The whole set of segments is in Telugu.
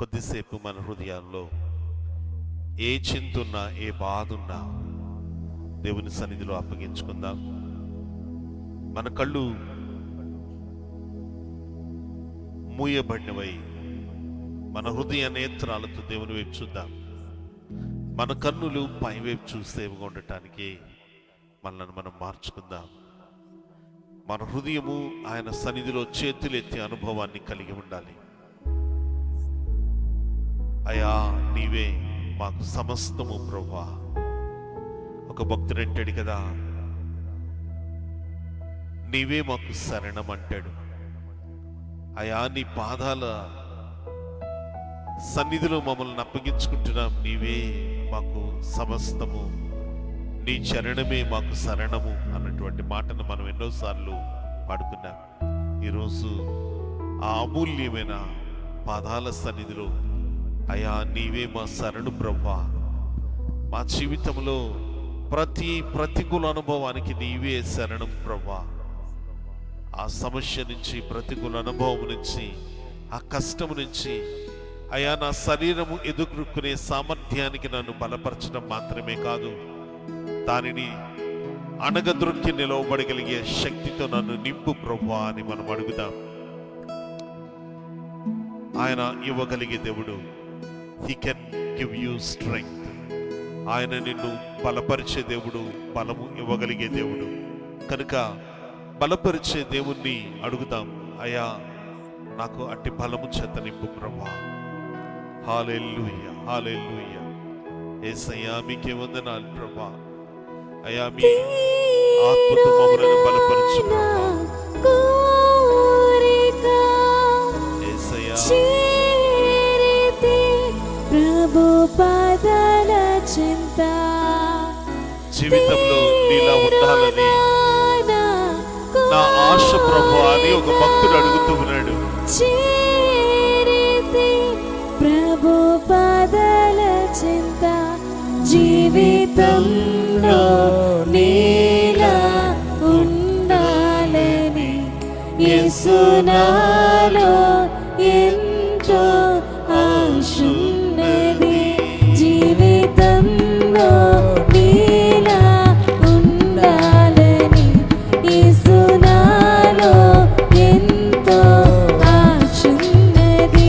కొద్దిసేపు మన హృదయాల్లో ఏ చింతున్నా, ఏ బాధ ఉన్నా దేవుని సన్నిధిలో అప్పగించుకుందాం. మన కళ్ళు మూయబడినవై మన హృదయ నేత్రాలతో దేవుని వైపు చూద్దాం. మన కన్నులు పైవైపు చూసేవిగా ఉండటానికి మనల్ని మనం మార్చుకుందాం. మన హృదయము ఆయన సన్నిధిలో చేతులెత్తే అనుభవాన్ని కలిగి ఉండాలి. అయా, నీవే మాకు సమస్తము ప్రభువా. ఒక భక్తుడు అంటాడు కదా, నీవే మాకు శరణం అంటాడు. అయా, నీ పాదాల సన్నిధిలో మమ్మల్ని అప్పగించుకుంటున్నాం. నీవే మాకు సమస్తము, నీ చరణమే మాకు శరణము అన్నటువంటి మాటను మనం ఎన్నోసార్లు పాడుకున్నాం. ఈరోజు ఆ అమూల్యమైన పాదాల సన్నిధిలో అయా, నీవే మా శరణు ప్రభువా. మా జీవితంలో ప్రతి ప్రతికూల అనుభవానికి నీవే శరణం ప్రభువా. ఆ సమస్య నుంచి, ప్రతికూల అనుభవం నుంచి, ఆ కష్టం నుంచి అయా, నా శరీరము ఎదుర్కొనే సామర్థ్యానికి నన్ను బలపరచడం మాత్రమే కాదు, దానిని అణగద్రొక్కి నిలవబడగలిగే శక్తితో నన్ను నింపు ప్రభువా అని మనం అడుగుదాం. ఆయన ఇవ్వగలిగే దేవుడు. He can give you strength. ఆయన నిన్ను బలపరిచే దేవుడు, బలము ఇవ్వగలిగే దేవుడు. కనుక బలపరిచే దేవుణ్ణి అడుగుదాం. అయా, నాకు అట్టి బలము చేత నింపు ప్రభువా. హల్లెలూయా, హల్లెలూయా. యేసయ్యా, మీకే వందనాలు ప్రభువా. అయా, మీ ఆత్మతో మమ్మల్ని బలపరచు ప్రభువా. యేసయ్యా, ప్రభు పాదాల చింత జీవితంలో నీలా ఉండాలని నా ఆశ ప్రభువా అని ఒక భక్తుడు అడుగుతూ ఉన్నాడు. ప్రభు పాదాల చింత జీవితంలో నీలా ఉండాలని యేసు నాలో ఎంతో ఆశున్నది. జీవితంలో నీలా ఉండాలని యేసు నాలో ఎంతో ఆశున్నది.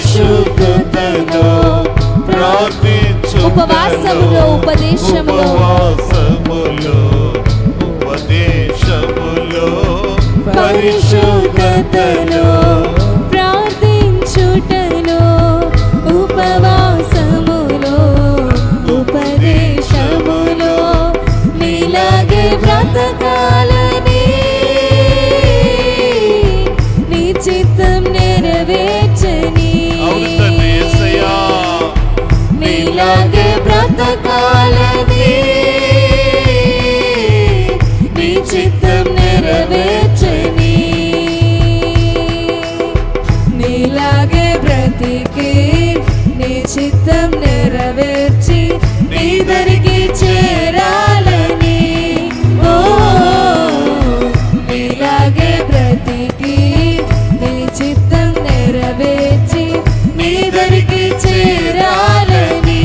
పరిశుద్ధతలో ప్రార్థించుటలో ఉపవాసములో ఉపదేశములో పరిశుద్ధతలో ప్రార్థించుటలో ఉపవాసములో ఉపదేశములో నీలాగే బ్రతకాలని నీ చిత్తం నెరవేర్చని నీలాగే బ్రతకాలని నీ చిత్తం నెరవేర్చని నీలాగే బ్రతికి నీ చిత్తం నెరవేర్చి నీ దరికి చేరాలని ఓ నీలాగే బ్రతికి నీ చిత్తం నెరవేర్చి నీ దరికి చేరాలని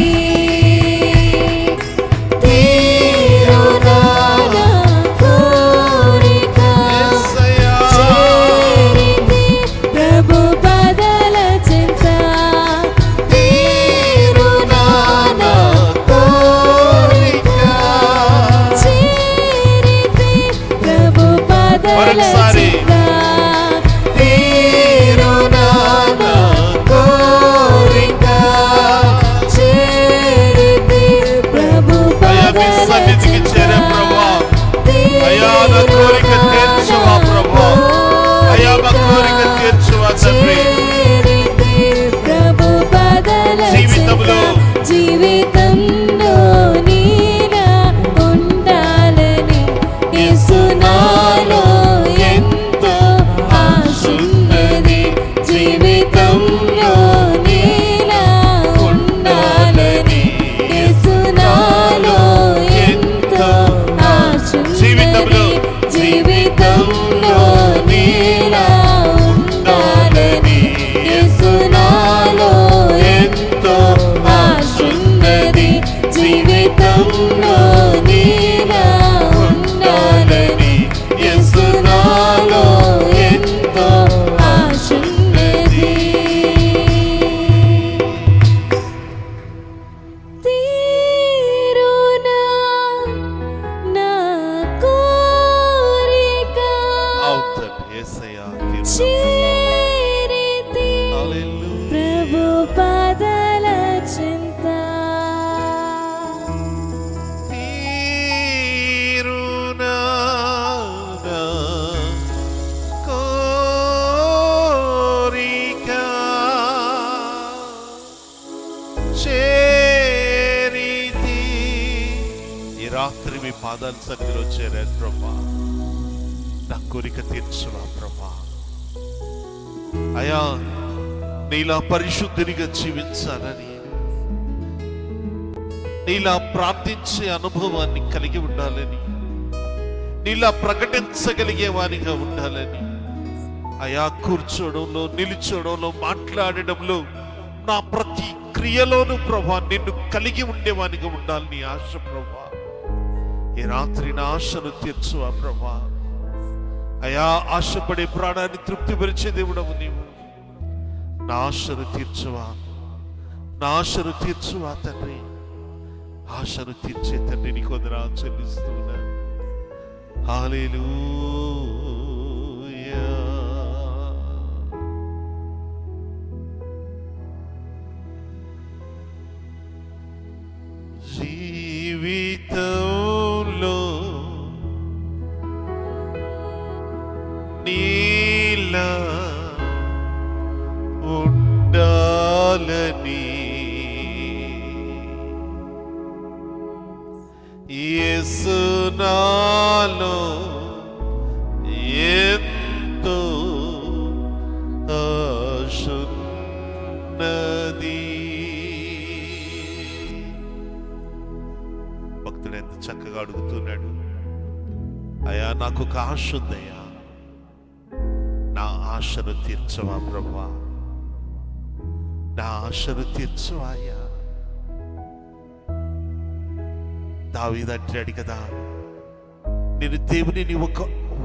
తీరునా నా కోరిక చేరితి ప్రభు పదల చెంత తీరునా నా కోరిక చేరితి ప్రభు పదల చెంత తీరునా నా కోరిక చేరితి ప్రభు పదల చెంత జీవితంలో నీలా ఉండాలని యేసు నాలో ఎంతో ఆశున్నది జీవితంలో నీలా ఉండాలని యేసు నాలో ఎంతో ఆశున్నది జీవితంలో నీలా ఉండాలని యేసు నాలో ఎంతో ఆశున్నది జీవితంలో నీలా ఉండాలని యేసు నాలో ఎంతో ఆశున్నది తీరునా నా కోరిక చేరితి ప్రభు పదల చింత ఈ రాత్రి మీ పాదాల సన్నిధిలో చేరాను ప్రభా. నా కోరిక తీర్చువా ప్రభా. అయా నీలా పరిశుద్ధునిగా జీవించాలని, నీలా ప్రార్థించే అనుభవాన్ని కలిగి ఉండాలని, నీలా ప్రకటించగలిగే వారిగా ఉండాలని, అయా కూర్చోవడంలో, నిలుచోవడంలో, మాట్లాడడంలో, నా ప్రతి క్రియలోను ప్రభా నిన్ను కలిగి ఉండేవానిగా ఉండాలని ఆశ ప్రభా. ఈ రాత్రి నా ఆశను తీర్చువా ప్రభా. అయా ఆశపడే ప్రాణాన్ని తృప్తిపరిచే దేవుడవు నీవు. నా ఆశను తీర్చువా, నా ఆశను తీర్చువా తండ్రి. ఆశను తీర్చే తండ్రి నీకు వందనాలు చెల్లిస్తున్నా. హల్లెలూయా. జీవితంలో నీలా ఉండాలని యేసు నాలో ఎంతో ఆశున్నది. భక్తుడు ఎంత చక్కగా అడుగుతున్నాడు. అయ్యా నాకు ఒక ఆశ ఉందయ్యా, నా ఆశను తీర్చవా ప్రభువా, నా ఆశను తీర్చవా అయ్యా. దావీదు అంటాడు కదా, నేను దేవునిని ఒక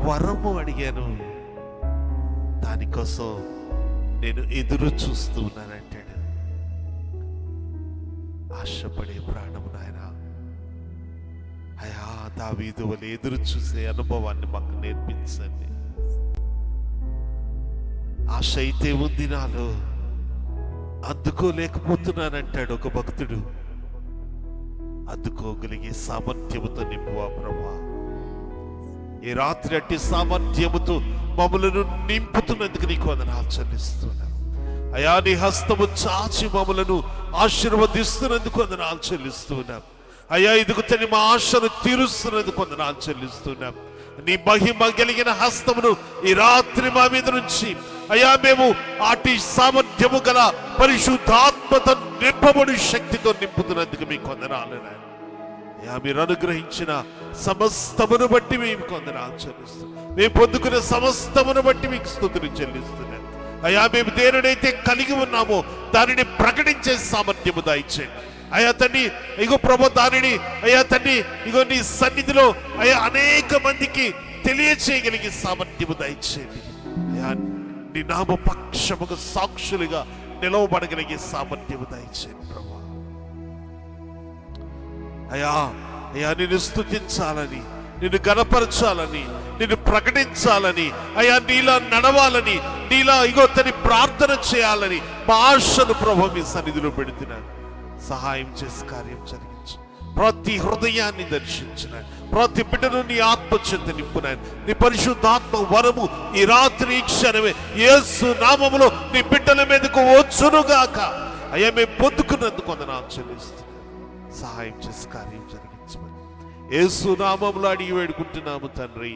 వరము అడిగాను, దానికోసం నేను ఎదురు చూస్తూ ఉన్నానండి. ఆశపడే ప్రాణము నాయన. అయా దావీదు వలె ఎదురు చూసే అనుభవాన్ని మాకు నేర్పించండి. ఆశ అయితే ఉంది నాలో, అందుకోలేకపోతున్నానంటాడు ఒక భక్తుడు. అందుకోగలిగే సామర్థ్యముతో నింపువా ప్రభా. ఈ రాత్రి అట్టి సామర్థ్యముతో మమ్మలను నింపుతున్నందుకు నీకు వందనాలు చెల్లిస్తున్నాను అయా. నీ హస్తము చాచి మమ్మలను ఆశీర్వదిస్తున్నందుకు వందనాలు చెల్లిస్తున్నాం అయ్యా. ఇదిగో తని మా ఆశను తీరుస్తున్నందుకు వందనాలు చెల్లిస్తున్నాం. నీ మహిమ కలిగిన హస్తమును ఈ రాత్రి మా మీద నుంచి అయ్యా మేము అటు సామర్థ్యము గల పరిశుద్ధాత్మతో నింపబడి శక్తితో నింపుతున్నందుకు మీకు వందనాలు అయ్యా. మీరు అనుగ్రహించిన సమస్తమును బట్టి మేము వందనాలు చెల్లిస్తున్నాం. మేము పొందుకున్న సమస్తమును బట్టి మీకు స్తుతులు చెల్లిస్తున్నాం అయ్యా. మేము దేనినైతే కలిగి ఉన్నామో దానిని ప్రకటించే సామర్థ్యము దయచేయండి అయ్యా తండ్రి. ఇగో ప్రభు దానిని అయ్యా తండ్రి ఇగో నీ సన్నిధిలో అయ్యా అనేక మందికి తెలియచేయగలిగే సామర్థ్యము దయచేయండి అయ్యా. నీ నామ పక్షముగా సాక్షులుగా నిలవబడగలిగే సామర్థ్యము దయచేయండి ప్రభు అయ్యా. అయ్యా నిన్ను స్తుతించాలని, నిన్ను గణపరచాలని, నిన్ను ప్రకటించాలని అయ్యా, నీలా నడవాలని, నీలా ఇగో తని ప్రార్థన చేయాలని మా ఆశను ప్రభు మీ సన్నిధిలో పెడుతున్నాను. సహాయం చేసి కార్యం జరిగించు. ప్రతి హృదయాన్ని దర్శించిన ప్రతి బిడ్డను నీ ఆత్మచేత నింపునాను. నీ పరిశుద్ధాత్మ వరము ఈ రాత్రి ఈ క్షణమే యేసు నామములో నీ బిడ్డల మీదకు వచ్చునుగాక అయ్యా. మేము పొందుకున్నందుకు వందనాలు చెల్లిస్తున్నాం. సహాయం చేసి కార్యం జరిగించమని యేసు నామములో అడిగి వేడుకుంటున్నాము తండ్రి.